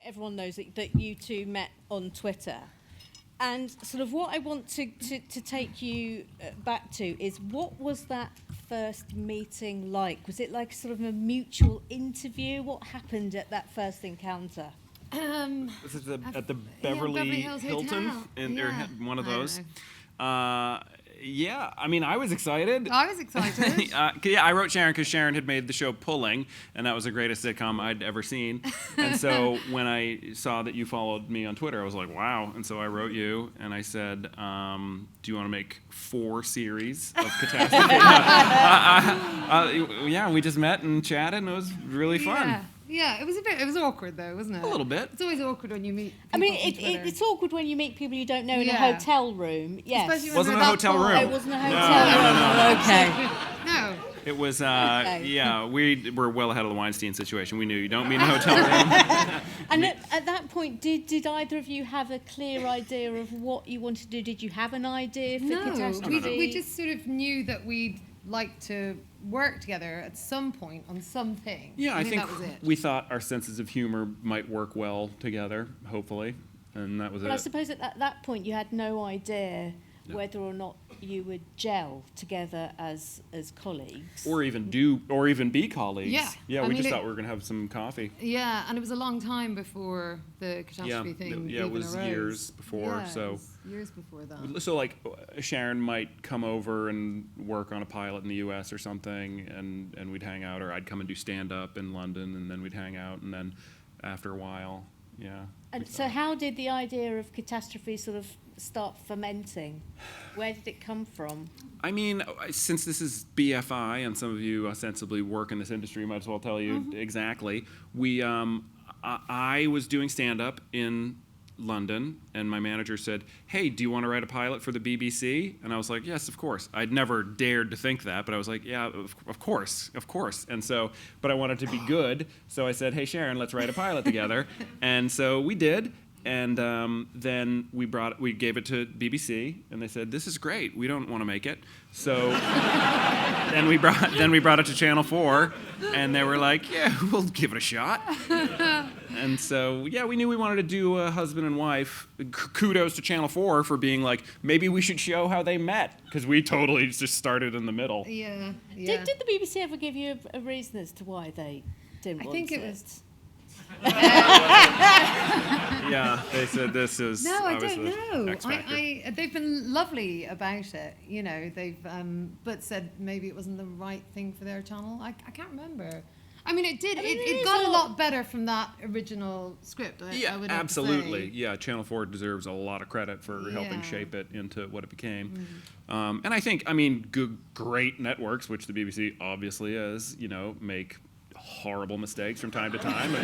everyone knows that you two met on Twitter. And sort of what I want to take you back to is, what was that first meeting like? Was it like sort of a mutual interview? What happened at that first encounter? This is at the Beverly Hilton, or one of those. Yeah, I mean, I was excited. I was excited. I wrote Sharon because Sharon had made the show Pulling, and that was the greatest sitcom I'd ever seen. And so when I saw that you followed me on Twitter, I was like, wow. And so I wrote you, and I said, do you want to make 4 series of Catastrophe? Yeah, we just met and chatted, and it was really fun. Yeah, it was awkward though, wasn't it? A little bit. It's always awkward when you meet people. I mean, it's awkward when you meet people you don't know in a hotel room. Yes. It wasn't a hotel room. It wasn't a hotel room. No. Okay. No. It was, we were well ahead of the Weinstein situation. We knew you don't meet in a hotel room. And at that point, did either of you have a clear idea of what you wanted to do? Did you have an idea for Catastrophe? No, we just sort of knew that we'd like to work together at some point on something. Yeah, I think that was it. We thought our senses of humor might work well together, hopefully, and that was it. But I suppose at that point you had no idea whether or not you would gel together as colleagues, or even be colleagues. We just thought we were going to have some coffee. Yeah, and it was a long time before the Catastrophe thing. Yeah, it was arose. Years before. Years before that. So like Sharon might come over and work on a pilot in the U.S. or something, and we'd hang out, or I'd come and do stand up in London, and then we'd hang out, and then after a while, And so how did the idea of Catastrophe sort of start fermenting? Where did it come from? I mean, since this is BFI, and some of you ostensibly work in this industry, might as well tell you exactly. I was doing stand-up in London, and my manager said, hey, do you want to write a pilot for the BBC? And I was like, yes, of course. I'd never dared to think that, but I was like, yeah, of course. And so, but I wanted to be good, so I said, hey, Sharon, let's write a pilot together. And so we did. And then we gave it to BBC, and they said, "This is great. We don't want to make it." So then we brought it to Channel 4, and they were like, "Yeah, we'll give it a shot." And so we knew we wanted to do a husband and wife. Kudos to Channel 4 for being like, maybe we should show how they met, because we totally just started in the middle. Yeah. Did the BBC ever give you a reason as to why they didn't want it? I think it was. Yeah, they said this is. No, I don't know. X-Factor. They've been lovely about it. You know, they've but said maybe it wasn't the right thing for their channel. I can't remember. I mean, it did. It got a lot better from that original script. I would absolutely. Yeah, Channel 4 deserves a lot of credit for helping shape it into what it became. And I think, great networks, which the BBC obviously is, make horrible mistakes from time to time.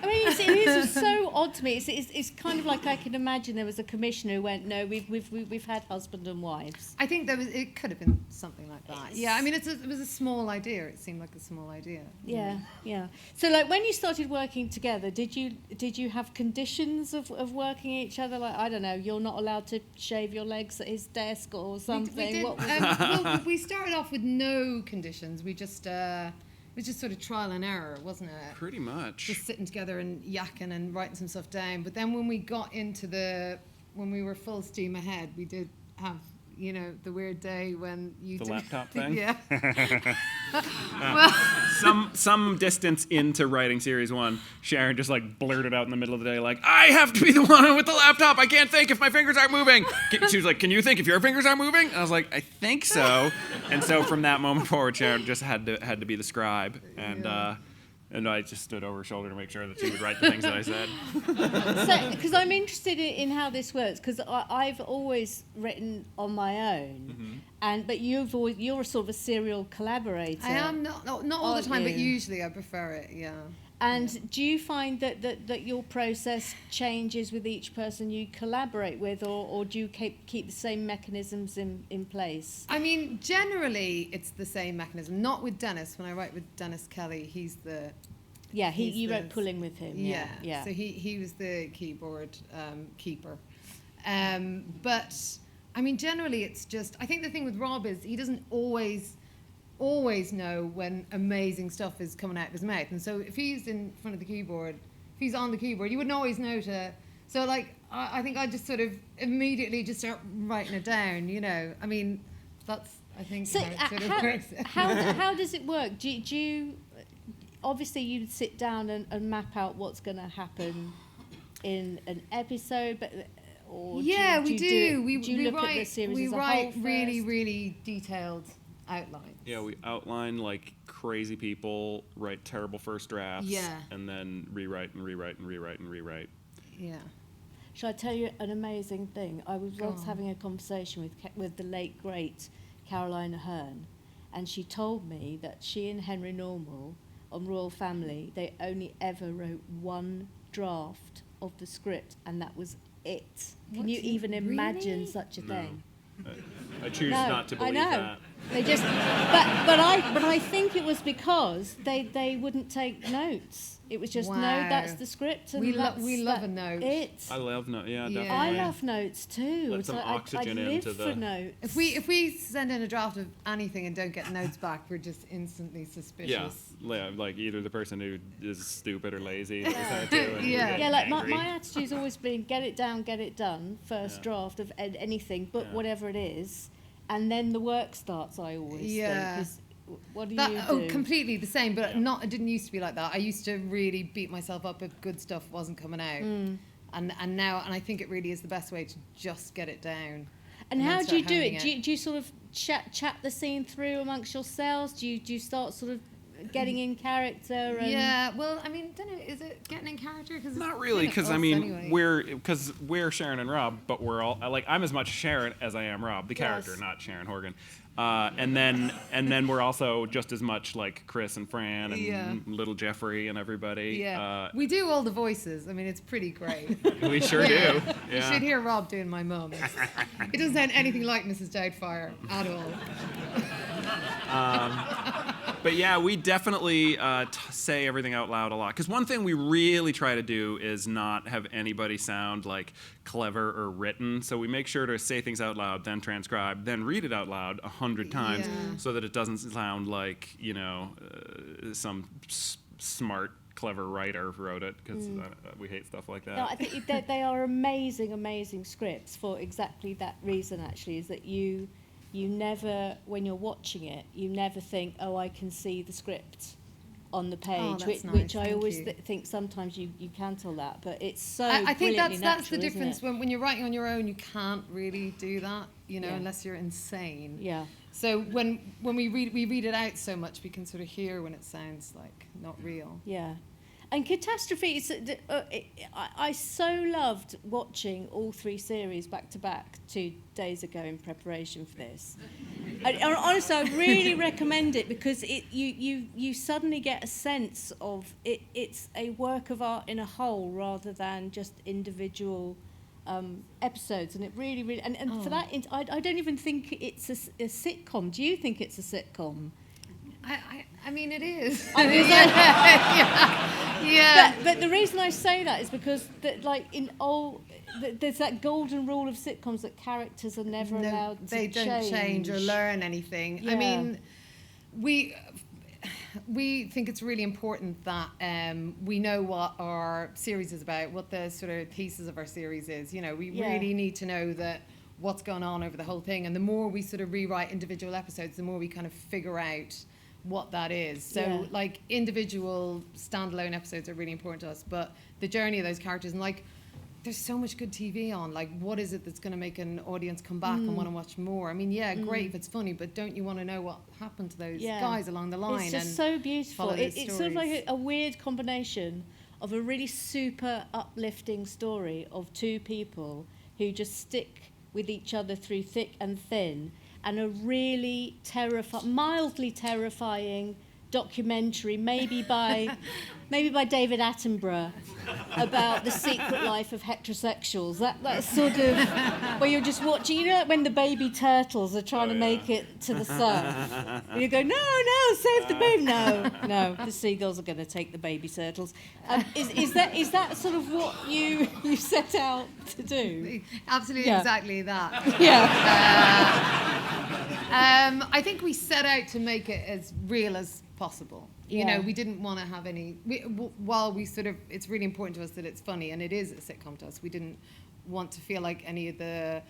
I mean, it is so odd to me. It's kind of like I can imagine there was a commissioner who went, no, we've had husband and wives. I think it could have been something like that. Yeah, I mean, it was a small idea. It seemed like a small idea. Yeah. So, like, when you started working together, did you have conditions of working each other? Like, I don't know, you're not allowed to shave your legs at his desk or something. We started off with no conditions. We just. It was just sort of trial and error, wasn't it? Pretty much. Just sitting together and yakking and writing some stuff down. But then when we got into when we were full steam ahead, we did have, the weird day when you the laptop thing? Yeah. Some distance into writing Series 1, Sharon just blurted out in the middle of the day I have to be the one with the laptop. I can't think if my fingers aren't moving. She was like, can you think if your fingers aren't moving? And I was like, I think so. And so from that moment forward, Sharon just had to be the scribe. And I just stood over her shoulder to make sure that she would write the things that I said. So, because I'm interested in how this works, because I've always written on my own, but you're a sort of a serial collaborator. I am not all the time, but usually I prefer it. Yeah. And do you find that your process changes with each person you collaborate with, or do you keep the same mechanisms in place? I mean, generally it's the same mechanism. Not with Dennis. When I write with Dennis Kelly, he's the... Yeah, you wrote Pulling with him. Yeah. So he was the keyboard keeper. But, I mean, generally it's just... I think the thing with Rob is he doesn't always always know when amazing stuff is coming out of his mouth. And so if he's in front of the keyboard, if he's on the keyboard, you wouldn't always know to. So like, I think I just sort of immediately just start writing it down, you know. I mean, that's, I think, So how it sort of works. how does it work? Do you obviously you'd sit down and map out what's going to happen in an episode, but or Yeah, we do. Do you look write, at the series we as a write whole really, first? really detailed outlines. Yeah, we outline like crazy people, write terrible first drafts, Yeah. and then rewrite and rewrite and rewrite and rewrite. Yeah. Shall I tell you an amazing thing? I was Go once on. having a conversation with the late great Caroline Aherne, and she told me that she and Henry Normal on Royal Family, they only ever wrote one draft of the script, and that was it. Can What you do you- even imagine really? such a No. thing? I choose No, not to believe I know. that. They just, but I think it was because they wouldn't take notes. It was just no, Wow. that's the script, and We that's love that- a note. It. I love no, yeah, Yeah. definitely. I love notes too. Let It's some like oxygen I live into for the- notes. If we send in a draft of anything and don't get notes back, we're just instantly Yeah, suspicious. like either the person who is stupid or lazy decided to, and we Yeah. get Yeah, like angry. my attitude's always been get it down, get it done. First Yeah. draft of anything, but Yeah. whatever it is, and then the work starts. I always Yeah. think. 'Cause what do That, you do? oh, completely the same, but Yeah. not. It didn't used to be like that. I used to really beat myself up if good stuff wasn't coming out, Mm. and now, and I think it really is the best way to just get it down. And then how do you start do honing it? Do you sort of chat the scene through amongst yourselves? Do you start sort of getting in character? And Yeah, well, I mean, don't know. Is it getting in character? Cause Not it's really, kind of because I us mean, anyway. we're Sharon and Rob, but we're all like I'm as much Sharon as I am Rob, the character, Yes. not Sharon Horgan. And then we're also just as much like Chris and Fran and Yeah. little Jeffrey and everybody. Yeah, we do all the voices. I mean, it's pretty great. We sure Yeah. do. You Yeah. should hear Rob doing my mum. It doesn't sound anything like Mrs. Doubtfire at all. But yeah, we definitely say everything out loud a lot. Because one thing we really try to do is not have anybody sound like clever or written. So we make sure to say things out loud, then transcribe, then read it out loud 100 times, Yeah. so that it doesn't sound like some smart, clever writer wrote it. Because we hate stuff like that. No, I think they are amazing scripts for exactly that reason. Actually, is that you never, when you're watching it, you never think, oh, I can see the script on the page, that's which, nice, which I thank always you. think sometimes you can tell that, but it's so I think that's brilliantly the natural, difference. isn't it? When you're writing on your own, you can't really do that, Yeah. unless you're insane. Yeah. So when we read it out so much, we can sort of hear when it sounds like not real. Yeah. And Catastrophe, I so loved watching all three series back to back 2 days ago in preparation for this. Honestly, I really recommend it because you suddenly get a sense of it's a work of art in a whole rather than just individual episodes. And it really, and for that, I don't even think it's a sitcom. Do you think it's a sitcom? I mean, it is. I mean, Yeah. But the reason I say that is because there's that golden rule of sitcoms that characters are never allowed to they don't change or learn anything. I Yeah. mean, we think it's really important that we know what our series is about, what the sort of thesis of our series is. We Yeah. really need to know that what's going on over the whole thing. And the more we sort of rewrite individual episodes, the more we kind of figure out what that is. So Yeah. like individual standalone episodes are really important to us, but the journey of those characters, and like there's so much good TV on, like what is it that's going to make an audience come back and want to watch more? I mean, yeah, great if it's funny, but don't you want to know what happened to those Yeah. guys along the line? It's just and so beautiful. follow those It's sort of like stories. a weird combination of a really super uplifting story of two people who just stick with each other through thick and thin, and a really mildly terrifying documentary, maybe by David Attenborough, about the secret life of heterosexuals. That's sort of where you're just watching, like when the baby turtles are trying to make it to the surf. And you go, no, save the baby. No, the seagulls are going to take the baby turtles. Is that sort of what you set out to do? Absolutely, Yeah. exactly that. Yeah. I think we set out to make it as real as possible. You Yeah. know, we didn't want to have any. While we sort of, it's really important to us that it's funny, and it is a sitcom to us. We didn't want to feel like any of the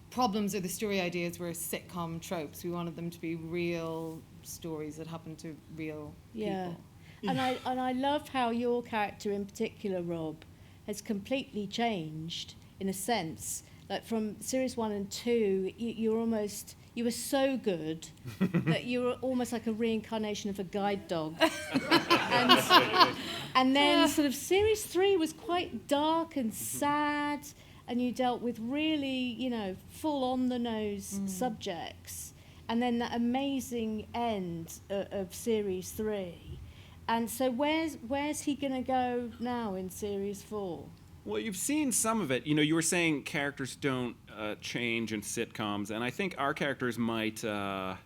problems or the story ideas were sitcom tropes. We wanted them to be real stories that happen to real Yeah. people. And I love how your character in particular, Rob, has completely changed in a sense. Like from series 1 and 2, you were so good that you were almost like a reincarnation of a guide dog. and then sort of series 3 was quite dark and sad, and you dealt with really, full on the nose subjects. And then that amazing end of series 3. And so where's he going to go now in series 4? Well, you've seen some of it. You were saying characters don't change in sitcoms, and I think our characters might. Our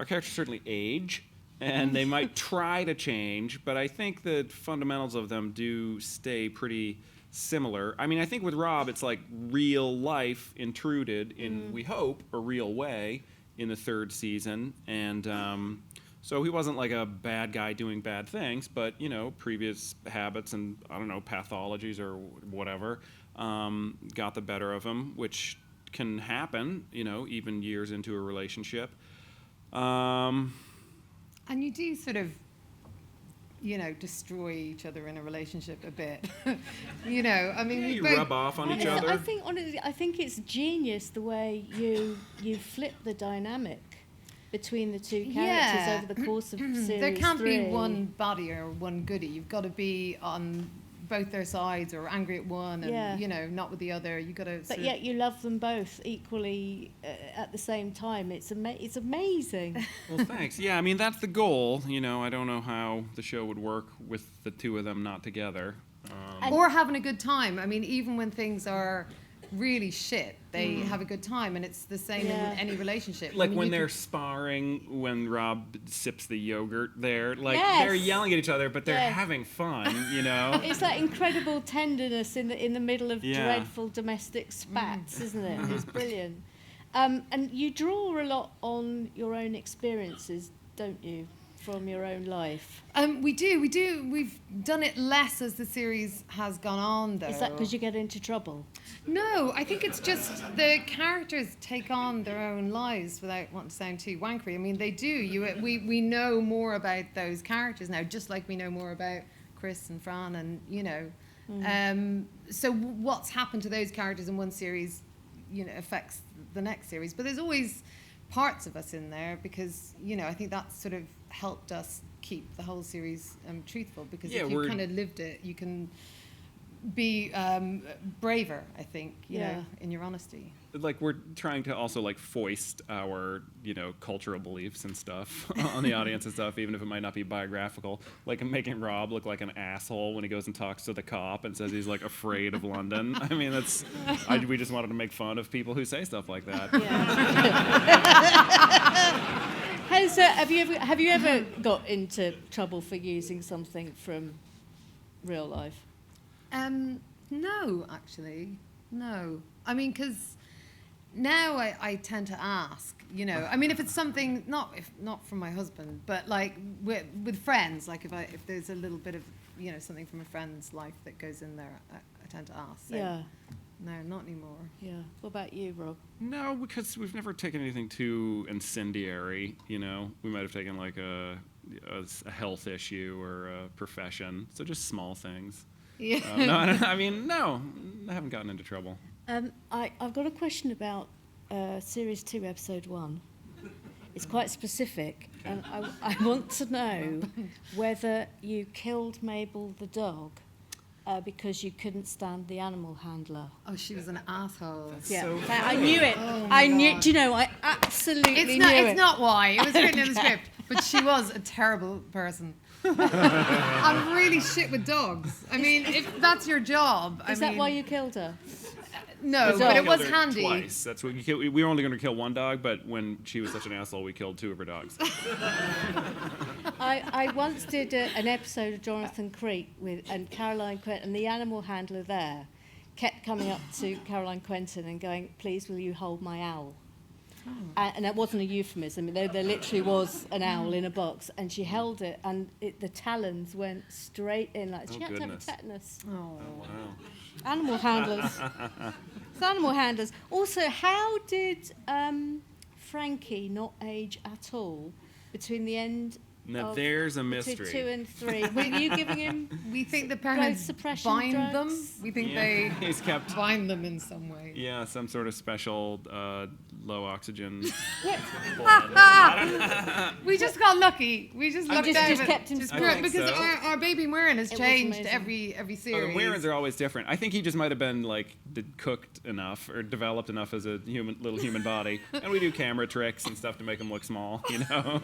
characters certainly age, and they might try to change, but I think the fundamentals of them do stay pretty similar. I mean, I think with Rob, it's like real life intruded in, we hope, a real way in the 3rd season, and. So he wasn't like a bad guy doing bad things, but, previous habits and, I don't know, pathologies or whatever got the better of him, which can happen, even years into a relationship. And you do sort of, destroy each other in a relationship a bit. I mean, you rub off on each other. I think, honestly, it's genius the way you flip the dynamic between the two characters over the course of series 3. There can't be one baddie or one goodie. You've got to be on both their sides, or angry at one and not with the other. You got to. But yet you love them both equally at the same time. It's amazing. Well, thanks. Yeah, I mean that's the goal. I don't know how the show would work with the two of them not together. Or having a good time. I mean, even when things are really shit, they have a good time, and it's the same in any relationship. Like when they're sparring, when Rob sips the yogurt there, like Yes. they're yelling at each other, but they're having fun, It's that incredible tenderness in the middle of dreadful domestic spats, isn't it? It's brilliant. And you draw a lot on your own experiences, don't you, from your own life? We do. We've done it less as the series has gone on, though. Is that because you get into trouble? No, I think it's just the characters take on their own lives without wanting to sound too wankery. I mean, they do. We know more about those characters now, just like we know more about Chris and Fran, and so what's happened to those characters in one series, affects the next series. But there's always parts of us in there because I think that sort of helped us keep the whole series truthful, because if you kind of lived it, you can be braver, I think, you know, in your honesty. Like we're trying to also like foist our, cultural beliefs and stuff on the audience and stuff, even if it might not be biographical. Like making Rob look like an asshole when he goes and talks to the cop and says he's like afraid of London. I mean, we just wanted to make fun of people who say stuff like that. Have you ever got into trouble for using something from real life? No, actually, no. I mean, because now I tend to ask, I mean, if it's something, not from my husband, but like with friends, like if there's a little bit of, something from a friend's life that goes in there, I tend to ask. So, Yeah. No, not anymore. Yeah. What about you, Rob? No, because we've never taken anything too incendiary, We might have taken like a health issue or a profession. So just small things. Yeah. No, I haven't gotten into trouble. I've got a question about Series 2, Episode 1. It's quite specific, and I want to know whether you killed Mabel the dog because you couldn't stand the animal handler. Oh, she was an asshole. So I knew it. Oh I my knew. God. Do you know? I absolutely knew it. It's not why. It was written in the script, but she was a terrible person. I'm really shit with dogs. I mean, if that's your job, Is that why you killed her? No, The but dog. it was Killed her handy. Twice. That's what we were only going to kill one dog, but when she was such an asshole, we killed 2 of her dogs. I once did an episode of Jonathan Creek and Caroline Quentin, and the animal handler there kept coming up to Caroline Quentin and going, "Please, will you hold my owl?" And that wasn't a euphemism. There literally was an owl in a box, and she held it, and the talons went straight in. Like she had to have a tetanus. Oh. Wow. Animal handlers. It's animal handlers. Also, how did Frankie not age at all between the end? Now there's a mystery. 2 and 3. Were you giving him? We think the growth parents suppression bind them. drugs? We think He's kept. bind them in some way. Yeah, some sort of special low oxygen. We just got lucky. We just lucked out. just kept him I think because so. our baby Muirin has It was changed amazing. every Oh, the series. Warrens are always different. I think he just might have been like cooked enough or developed enough as a little human body. And we do camera tricks and stuff to make him look small, you know.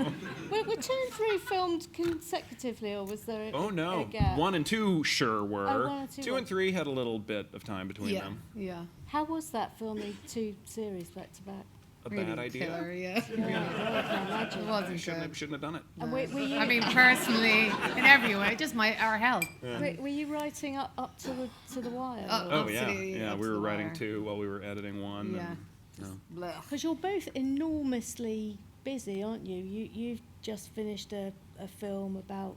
Were 2 and 3 filmed consecutively, or was there Oh a no, gap? 1 and 2 sure were. Oh, 1 and 2 2 were. and 3 had a little bit of time between Yeah, them. yeah. How was that filming 2 series back to back? A Really bad idea. killer, yeah. Yeah, I can It imagine. wasn't Shouldn't good. have done it. And were you, I mean, personally, in every way, just our health. were you writing up to the wire? Oh yeah, Absolutely, yeah. up We to were the writing wire. 2 while we were editing 1. Yeah. and- Just no. blech. Because you're both enormously busy, aren't you? You've just finished a film about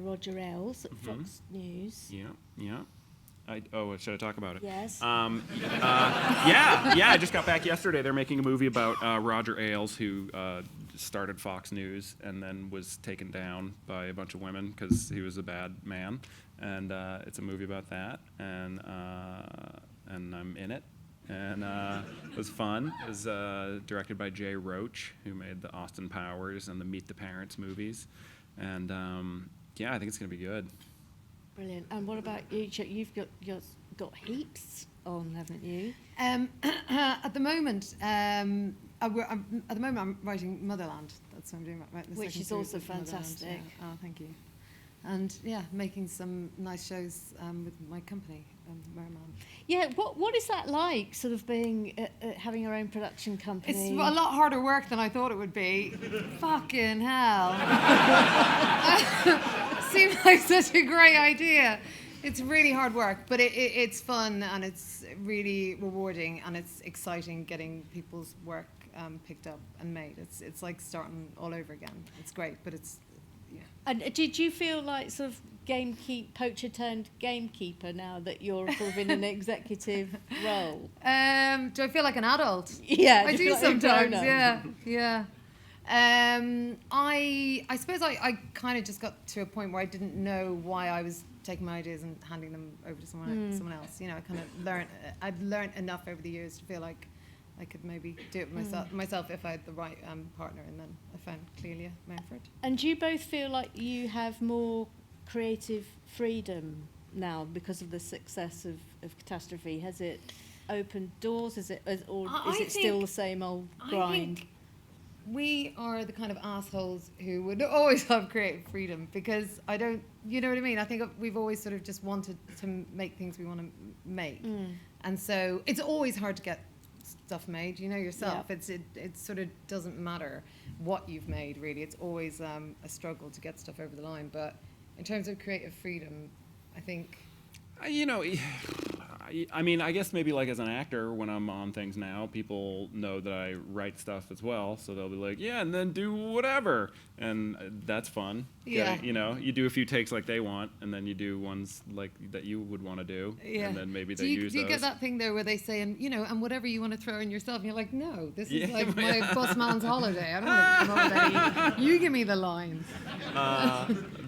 Roger Ailes at Fox News. Yeah, yeah. Should I talk about it? Yes. Yeah. I just got back yesterday. They're making a movie about Roger Ailes, who started Fox News and then was taken down by a bunch of women because he was a bad man. And it's a movie about that. And I'm in it. And it was fun. It was directed by Jay Roach, who made the Austin Powers and the Meet the Parents movies. And yeah, I think it's going to be good. Brilliant. And what about you? You've got heaps on, haven't you? At the moment, I'm writing Motherland. That's what I'm doing right. The Which second is series also of Motherland, fantastic. yeah. Oh, thank you. And yeah, making some nice shows with my company, Merman. Yeah. What is that like? Sort of being having your own production company. It's a lot harder work than I thought it would be. Fucking hell. Seemed like such a great idea. It's really hard work, but it's fun and it's really rewarding and it's exciting getting people's work picked up and made. It's like starting all over again. It's great, but it's, yeah. And did you feel like sort of poacher turned gamekeeper now that you're sort of in an executive role? Do I feel like an adult? Yeah, I you do feel like you're sometimes. grown up. Yeah. I suppose I kind of just got to a point where I didn't know why I was taking my ideas and handing them over to someone else. You know, I kind of I'd learned enough over the years to feel like I could maybe do it myself if I had the right partner, and then I found Clelia Manford. And do you both feel like you have more creative freedom now because of the success of Catastrophe? Has it opened doors? Is it still the same old grind? I think we are the kind of assholes who would always have creative freedom because I don't, you know what I mean? I think we've always sort of just wanted to make things we want to make. And so it's always hard to get stuff made, you know yourself. Yeah. It sort of doesn't matter what you've made, really. It's always a struggle to get stuff over the line. But in terms of creative freedom, I think... You know, I mean, I guess maybe like as an actor, when I'm on things now, people know that I write stuff as well, so they'll be like, yeah, and then do whatever, and that's fun. Yeah. You know, you do a few takes like they want, and then you do ones like that you would want to do, Yeah. and then maybe do they you, use do you those. get that thing there where they say, and you know, and whatever you want to throw in yourself, and you're like, no, this is Yeah. like my busman's holiday. I don't want to come over there. You give me the lines.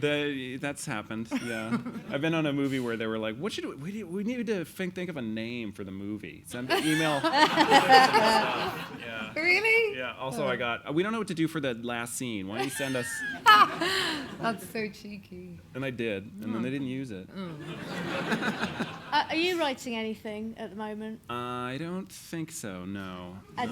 That's happened. Yeah, I've been on a movie where they were like, "What should we need to think of a name for the movie? Send an email." Yeah. Really? Yeah. Also, I got. We don't know what to do for the last scene. Why don't you send us? That's so cheeky. And I did, and then they didn't use it. Are you writing anything at the moment? I don't think so. No. And-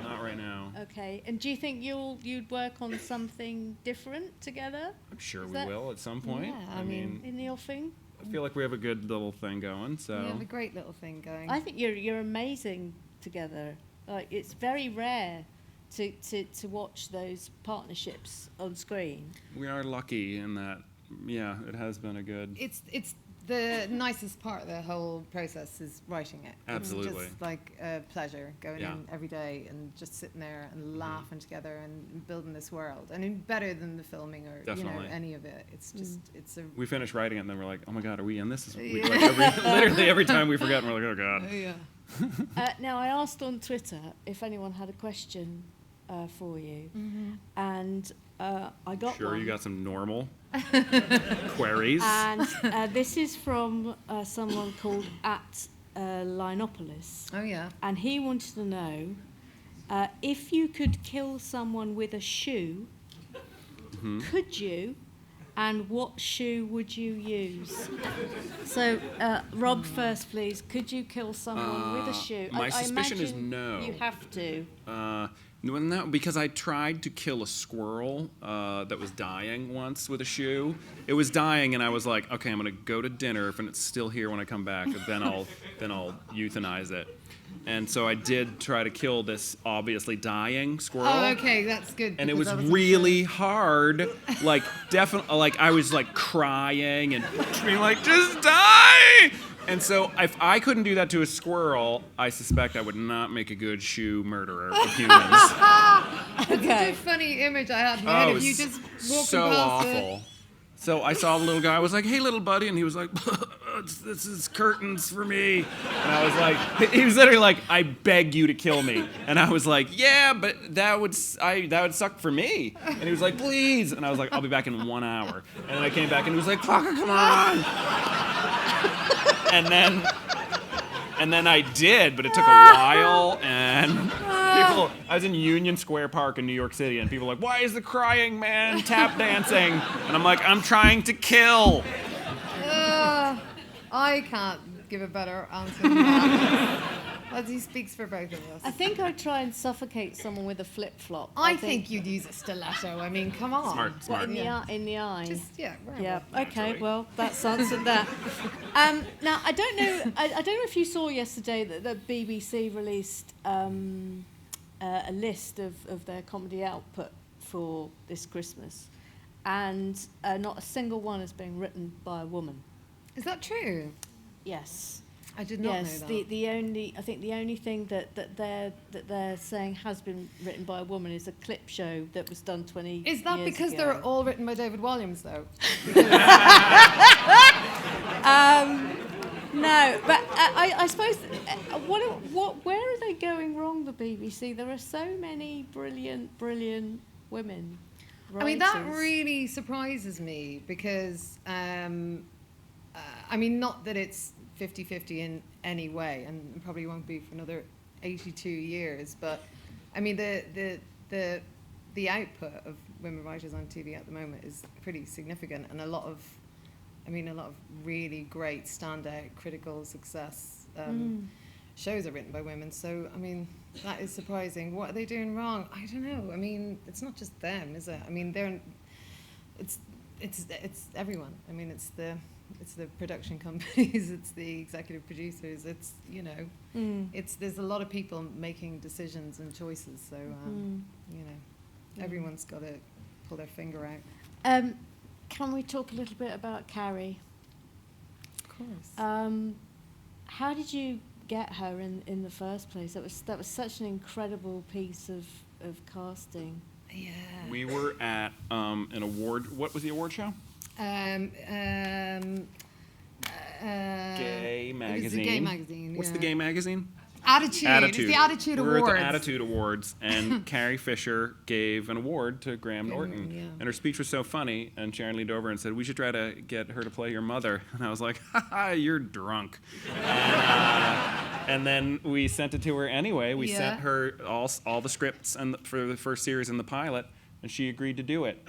Not right now. Okay. And do you think you'd work on something different together I'm sure Is we that- will at some point. Yeah, I mean, in the offing? I feel like we have a good little thing going. So. We have a great little thing going. I think you're amazing together. Like it's very rare to watch those partnerships on screen. We are lucky in that. Yeah, it has been a good. It's the nicest part of the whole process is writing it. Absolutely. It's just like a pleasure going Yeah. in every day and just sitting there and laughing together and building this world. And better than the filming or Definitely. any of it. It's just it's a We finished writing it, and then we're like, oh my God, are we in this? Yeah. Literally every time we forget, we're like, oh God. yeah. Now, I asked on Twitter if anyone had a question for you, and I got Sure, one. you got some normal queries. And this is from someone called @Linopolis, Oh yeah. and he wanted to know if you could kill someone with a shoe, could you? And what shoe would you use? So, Rob, first, please. Could you kill someone with a shoe? My I suspicion is imagine no. You have to. No, because I tried to kill a squirrel that was dying once with a shoe. It was dying, and I was like, okay, I'm gonna go to dinner. If it's still here when I come back, then I'll euthanize it. And so I did try to kill this obviously dying squirrel. Oh, okay, that's good. And it because was I wasn't really sure. hard, like definitely, like I was like crying and being like, just die. And so if I couldn't do that to a squirrel, I suspect I would not make a good shoe murderer of humans. It's such Okay. a funny image I had in my head Oh, of you it's just walking so past awful. it. So I saw the little guy. I was like, "Hey, little buddy," and he was like, "This is curtains for me." And I was like, he was literally like, "I beg you to kill me." And I was like, "Yeah, but that would suck for me." And he was like, "Please." And I was like, "I'll be back in 1 hour." And then I came back, and he was like, "Fucker, come on." And then I did, but it took a while, and people, I was in Union Square Park in New York City, and people were like, why is the crying man tap dancing? And I'm like, I'm trying to kill. I can't give a better answer than that. As he speaks for both of us. I think I'd try and suffocate someone with a flip-flop. I think you'd use a stiletto. I mean, come on. Smart, What, smart. in the eye? Just, yeah, right. Yeah. Okay. Naturally. Well, that's answered that. Now, I don't know. I don't know if you saw yesterday that the BBC released a list of their comedy output for this Christmas, and not a single one has been written by a woman. Is that true? Yes. I did not Yes. know that. The only thing that they're saying has been written by a woman is a clip show that was done 20 Is that years because ago. they're all written by David Williams, though? No, but I suppose where are they going wrong? The BBC. There are so many brilliant women. I mean, that writers. really surprises me because, I mean, not that it's 50-50 in any way, and probably won't be for another 82 years, but I mean, the output of women writers on TV at the moment is pretty significant, and a lot of really great standout critical success shows are written by women. So, I mean, that is surprising. What are they doing wrong? I don't know. I mean, it's not just them, is it? I mean, it's everyone. I mean, it's the production companies, it's the executive producers, it's, you know, there's a lot of people making decisions and choices. So, you know, everyone's got to pull their finger out. Can we talk a little bit about Carrie? Of course. How did you get her in the first place? That was such an incredible piece of casting. Yeah. We were at an award. What was the award show? Gay It was magazine. a gay magazine. What's the yeah. gay magazine? Attitude. It's the Attitude We were Awards. at the Attitude Awards, and Carrie Fisher gave an award to Graham Norton. Yeah. And her speech was so funny, and Sharon leaned over and said, we should try to get her to play your mother. And I was like, ha, you're drunk. And then we sent it to her anyway. We sent her all the scripts for the first series and the pilot, and she agreed to do it.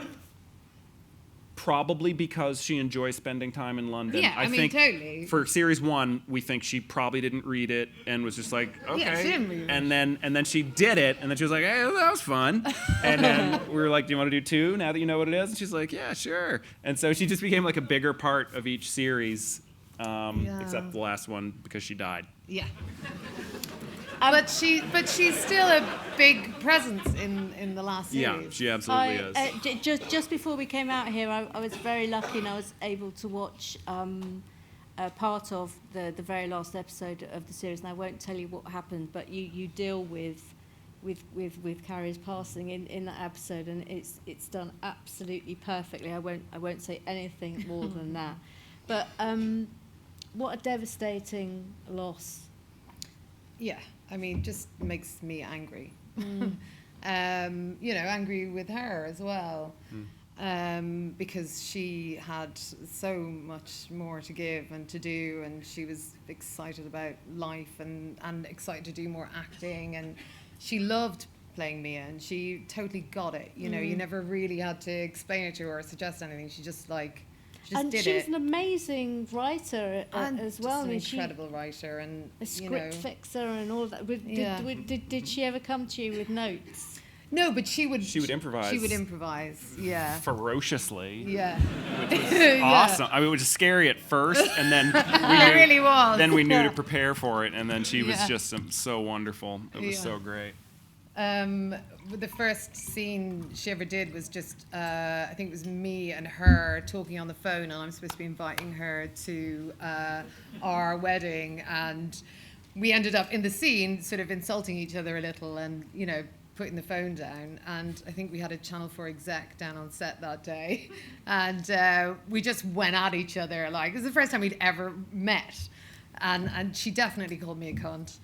Probably because she enjoys spending time in London. Yeah, I mean, think totally. For series 1, we think she probably didn't read it and was just like, okay. Yeah, she didn't read it. And then she did it, and then she was like, hey, that was fun. And then we were like, do you want to do 2 now that you know what it is? And she's like, yeah, sure. And so she just became like a bigger part of each series, except the last one because she died. Yeah. But she's still a big presence in the last series. Yeah, she absolutely is. Just before we came out here, I was very lucky and I was able to watch part of the very last episode of the series, and I won't tell you what happened, but you deal with Carrie's passing in that episode, and it's done absolutely perfectly. I won't say anything more than that. But what a devastating loss. Yeah, I mean, just makes me angry. Angry with her as well. Because she had so much more to give and to do, and she was excited about life and excited to do more acting, and she loved playing Mia, and she totally got it. You never really had to explain it to her or suggest anything. She just and did she's it. an amazing writer as well. An incredible writer, and a script fixer and all of that. Did she ever come to you with notes? No, but she would improvise. She would improvise, yeah. Ferociously. Yeah. Which was awesome. I mean, it was scary at first, and then it really was. Then we knew to prepare for it, and then she was just so wonderful. It was so great. The first scene she ever did was just, I think it was me and her talking on the phone, and I'm supposed to be inviting her to our wedding, and we ended up in the scene sort of insulting each other a little, and putting the phone down, and I think we had a Channel 4 exec down on set that day, and we just went at each other. It was the first time we'd ever met, and she definitely called me a cunt,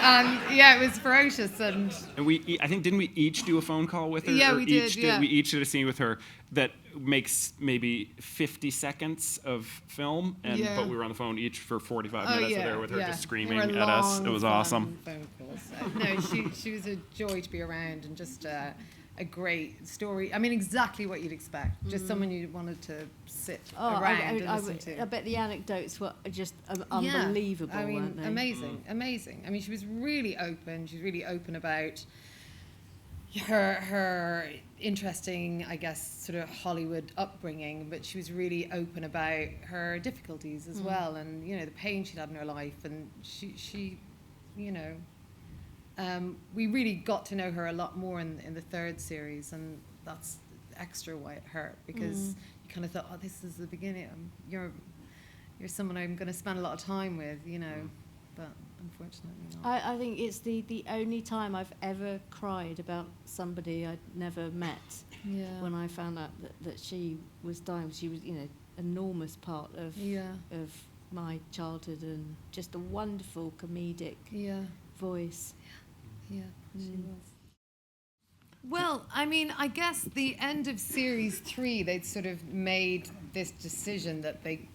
and it was ferocious. And I think, didn't we each do a phone call with her? Yeah, we did. We each did a scene with her that makes maybe 50 seconds of film, but we were on the phone each for 45 minutes there with her just screaming at us. It was awesome. Phone calls. No, she was a joy to be around, and just a great story. I mean, exactly what you'd expect. Just someone you wanted to sit around and listen to. I bet the anecdotes were just unbelievable. I mean, weren't they? amazing. I mean, she was really open. She was really open about her interesting, I guess, sort of Hollywood upbringing, but she was really open about her difficulties as well, and the pain she'd had in her life, and she we really got to know her a lot more in the third series, and that's extra why it hurt, because you kind of thought, oh, this is the beginning. You're someone I'm going to spend a lot of time with, but unfortunately not. I think it's the only time I've ever cried about somebody I'd never met. Yeah. When I found out that she was dying. She was, enormous part of my childhood, and just a wonderful comedic voice. Yeah, she was. Well, I mean, I guess the end of series 3, they'd sort of made this decision that they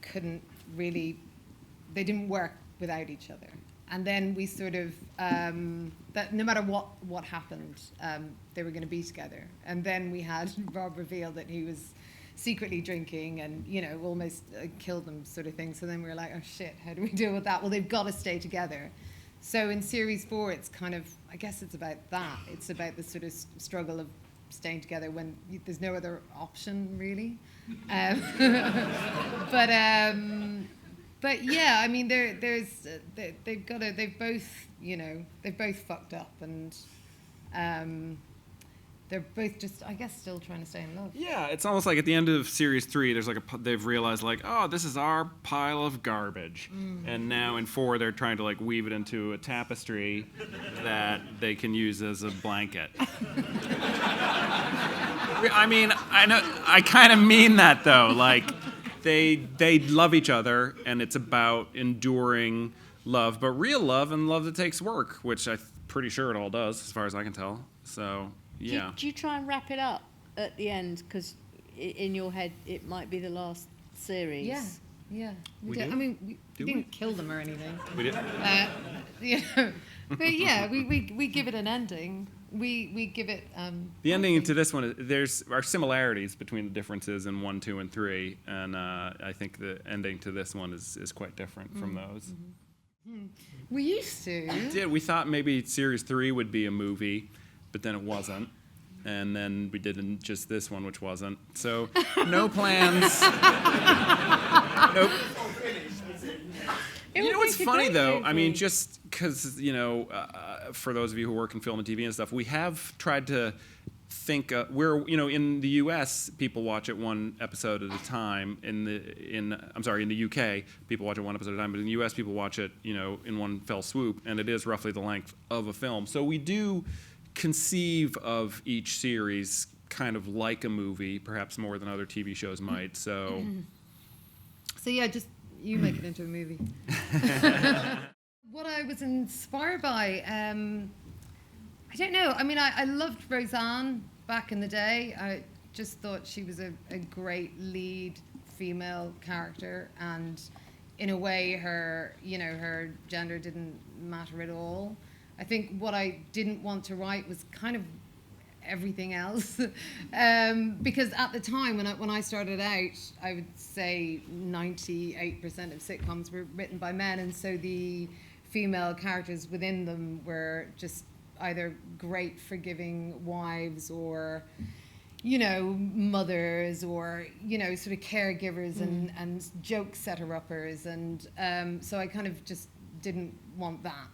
didn't work without each other. And then we sort of, that no matter what happened, they were going to be together. And then we had Rob reveal that he was secretly drinking and, almost killed them, sort of thing. So then we were like, oh shit, how do we deal with that? Well, they've got to stay together. So in series 4, it's kind of, I guess it's about that. It's about the sort of struggle of staying together when there's no other option, really. But yeah, I mean, they've both fucked up, and they're both just, I guess, still trying to stay in love. Yeah, it's almost like at the end of series 3, there's they've realized oh, this is our pile of garbage, and now in 4 they're trying to weave it into a tapestry that they can use as a blanket. I mean, I kind of mean that though, They love each other, and it's about enduring love, but real love and love that takes work, which I'm pretty sure it all does, as far as I can tell. So, yeah. Do you try and wrap it up at the end? Because in your head, it might be the last series. Yeah. We do? I mean, we didn't kill them or anything. We did? But yeah, we give it an ending. We give it. The ending to this one, there's are similarities between the differences in 1, 2, and 3, and I think the ending to this one is quite different from those. We used to. We thought maybe series 3 would be a movie, but then it wasn't, and then we did just this one, which wasn't. So no plans. Nope. You know what's funny though? I mean, just because for those of you who work in film and TV and stuff, we have tried to think we're, in the U.S. people watch it one episode at a time. In the UK people watch it one episode at a time, but in the U.S. people watch it, in one fell swoop, and it is roughly the length of a film. So we do conceive of each series kind of like a movie, perhaps more than other TV shows might. So, yeah, just you make it into a movie. What I was inspired by, I don't know. I mean, I loved Roseanne back in the day. I just thought she was a great lead female character, and in a way, her gender didn't matter at all. I think what I didn't want to write was kind of everything else, because at the time when I started out, I would say 98% of sitcoms were written by men, and so the female characters within them were just either great forgiving wives or mothers or sort of caregivers and joke setter-uppers, and so I kind of just didn't want that.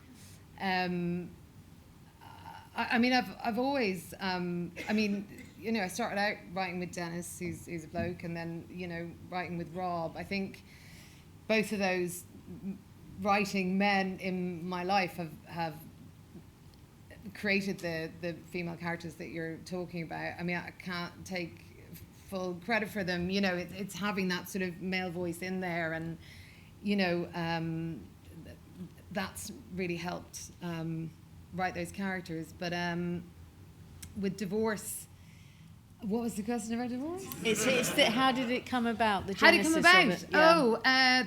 I mean, I've always, I started out writing with Dennis, who's a bloke, and then, writing with Rob. I think both of those writing men in my life have created the female characters that you're talking about. I mean, I can't take full credit for them. It's having that sort of male voice in there, and, that's really helped write those characters. But with Divorce, what was the question about Divorce? It's how did it come about? The How did it genesis come about? of it? Yeah.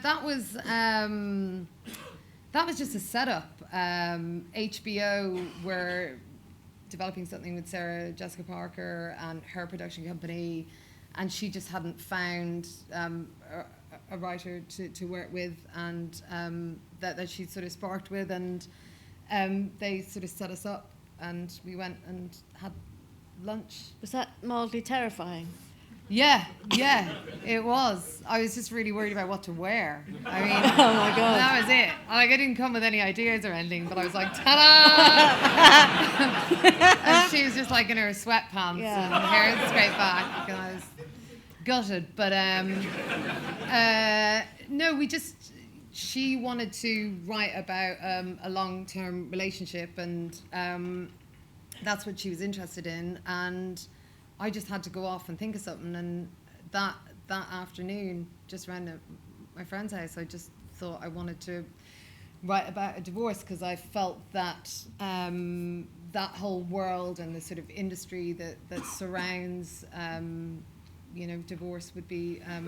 That was just a setup. HBO were developing something with Sarah Jessica Parker and her production company, and she just hadn't found a writer to work with, and that she sort of sparked with, and they sort of set us up, and we went and had lunch. Was that mildly terrifying? Yeah, it was. I was just really worried about what to wear. I mean, oh my God. That was it. Like, I didn't come with any ideas or anything, but I was like, ta-da! And she was just like in her sweatpants and her hair straight back, and I was gutted. But no, she wanted to write about a long-term relationship, and that's what she was interested in, and I just had to go off and think of something, and that afternoon, just around at my friend's house, I just thought I wanted to write about a divorce, because I felt that that whole world and the sort of industry that surrounds divorce would be a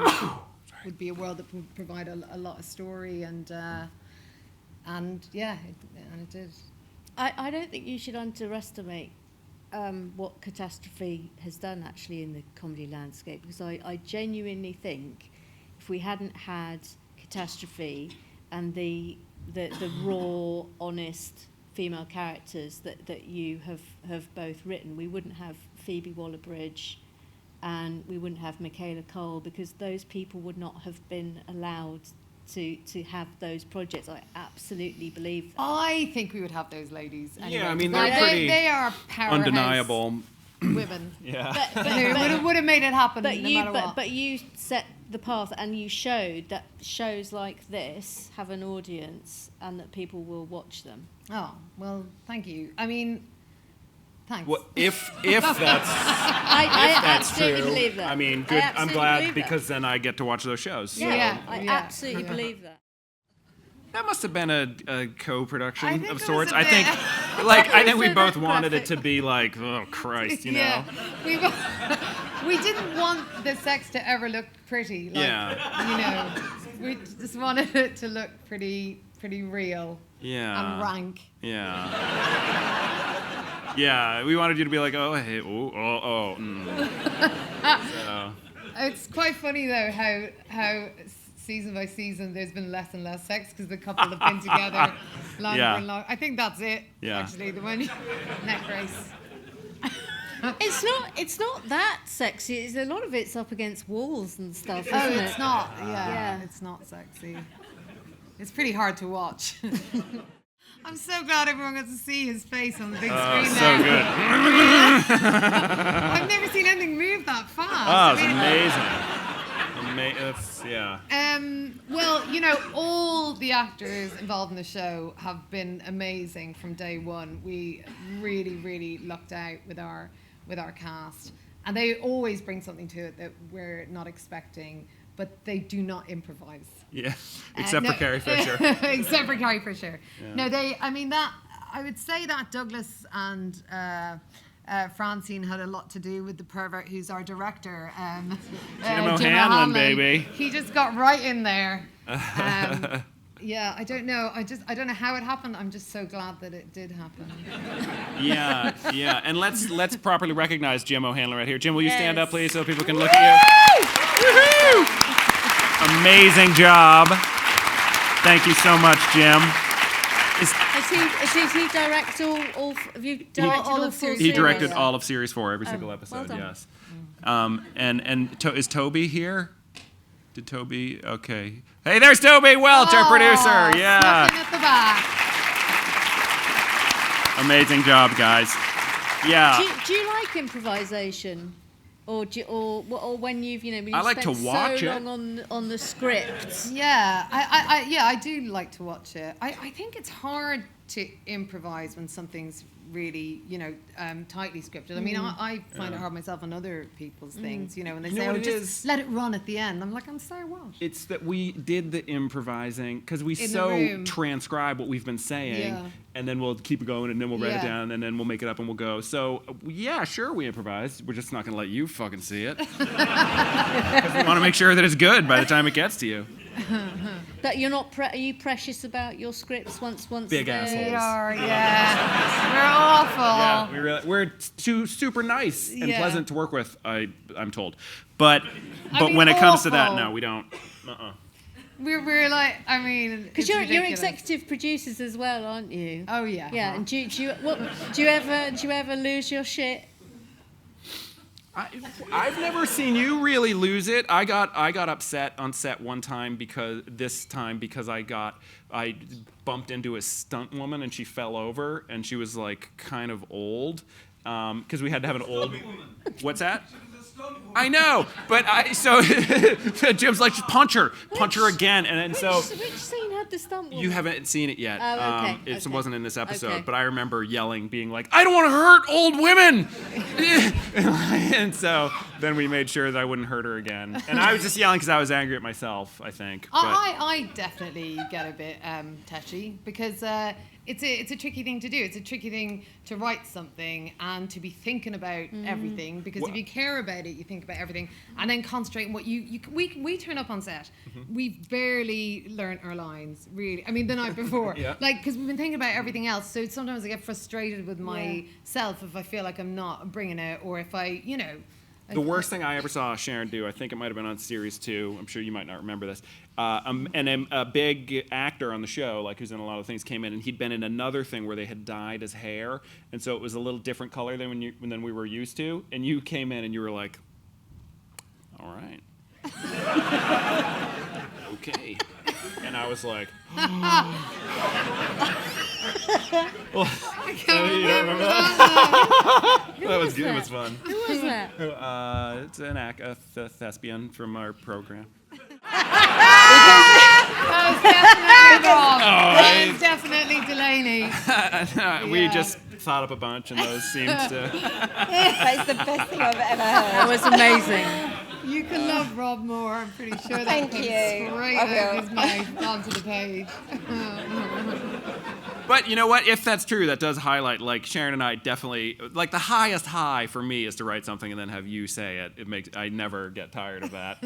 world that would provide a lot of story, and it did. I don't think you should underestimate what Catastrophe has done actually in the comedy landscape, because I genuinely think if we hadn't had Catastrophe and the raw, honest female characters that you have both written, we wouldn't have Phoebe Waller-Bridge and we wouldn't have Michaela Cole, because those people would not have been allowed to have those projects. I absolutely believe that. I think we would have those ladies. Anyway. Yeah, I mean, they're pretty they are powerhouse undeniable women. Yeah. But would have made it happen no matter what. But you set the path, and you showed that shows like this have an audience and that people will watch them. Oh, well, thank you. I mean, thanks. Well, if that's I absolutely true, believe that. I mean, good. I'm glad, because that. then I get to watch those shows. Yeah, So. I absolutely believe that. That must have been a co-production think of it sorts. was a I bit. think we both wanted it to be like, oh Christ, you know. Yeah. We didn't want the sex to ever look pretty. Like, we just wanted it to look pretty real. Yeah. And rank. Yeah. Yeah, we wanted you to be like, oh, hey, oh. So. It's quite funny though how season by season there's been less and less sex, because the couple have been together longer and longer. I think that's it. Yeah. Actually, the one neck brace. It's not that sexy. A lot of it's up against walls and stuff. Oh, isn't it's it? not. Yeah, Yeah. it's not sexy. It's pretty hard to watch. I'm so glad everyone got to see his face on the big Oh, screen so there. good. I've never seen anything move that fast. Oh, it's amazing. Yeah. Well, all the actors involved in the show have been amazing from day one. We really, really lucked out with our cast, and they always bring something to it that we're not expecting. But they do not improvise. Yeah, except for Carrie Fisher. Except for Carrie Fisher. Yeah. No, I would say that Douglas and Francine had a lot to do with the pervert who's our director. Jim O'Hanlon, baby. He just got right in there. Yeah, I don't know. I don't know how it happened. I'm just so glad that it did happen. Yeah. And let's properly recognize Jim O'Hanlon right here. Jim, will you stand up, please, so people can look Woo! at you? Woohoo! Amazing job. Thank you so much, Jim. Did he direct all have you directed all of four series He four, directed yeah. all of Series 4, every single episode, well done. yes. Is Toby here? Did Toby? Okay. Hey, there's Toby Welch, our producer. Yeah. Snuffing at the back. Amazing job, guys. Yeah. Do you like improvisation? Or when you've when I you've like to spent watch so it. long on the script? Yeah, I do like to watch it. I think it's hard to improvise when something's really, tightly scripted. I mean, I find it hard myself on other people's things, when they You know say, what oh, it just is? let it run at the end. I'm like, I'm sorry, what? It's that we did the improvising because we In the so room. transcribe what we've been saying, Yeah. and then we'll keep it going, and then we'll write it Yeah. down, and then we'll make it up, and we'll go. So yeah, sure, we improvise. We're just not going to let you fucking see it because we want to make sure that it's good by the time it gets to you. That you're not are you precious about your scripts once Big they're- assholes. We are, yeah. We're awful. Yeah, we're super nice and Yeah. pleasant to work with. I'm told, but mean, when it comes to that, awful. no, we don't. We're like, I mean, Because you're executive producers as well, aren't you? Oh yeah. Yeah, and do you ever lose your shit? I've never seen you really lose it. I got upset on set one time because I bumped into a stunt woman and she fell over and she was like kind of old because we had to have an old. What's that? I know, but so Jim's like, punch her again, and then so. Which scene had the stunt woman? You haven't seen it yet. Oh, okay. It Okay. wasn't in this episode, Okay. but I remember yelling, being like, I don't want to hurt old women! And so then we made sure that I wouldn't hurt her again. And I was just yelling because I was angry at myself, I think. But I definitely get a bit touchy because it's a tricky thing to do. It's a tricky thing to write something and to be thinking about everything because if you care about it, you think about everything and then concentrate on what we turn up on set. We barely learn our lines, really. I mean, the night before. Yeah. Like, because we've been thinking about everything else. So sometimes I get frustrated with myself if I feel like I'm not bringing it or if I. the worst thing I ever saw Sharon do, I think it might have been on Series 2, I'm sure you might not remember this, and then a big actor on the show, like who's in a lot of things, came in, and he'd been in another thing where they had dyed his hair, and so it was a little different color than than we were used to, and you came in and you were like, all right. Okay. And I was like, well, I can't you don't remember that? That was good. It was fun. Who was that? It's a thespian from our program. That was definitely Rob. That was definitely Delaney. We Yeah. just thought up a bunch, and those seemed to. That's the best thing I've ever heard. That was amazing. You can love Rob more. I'm pretty sure that Thank comes you. straight I out will. of his mouth onto the page. But you know what? If that's true, that does highlight, like, Sharon and I definitely, like, the highest high for me is to write something and then have you say it. I never get tired of that.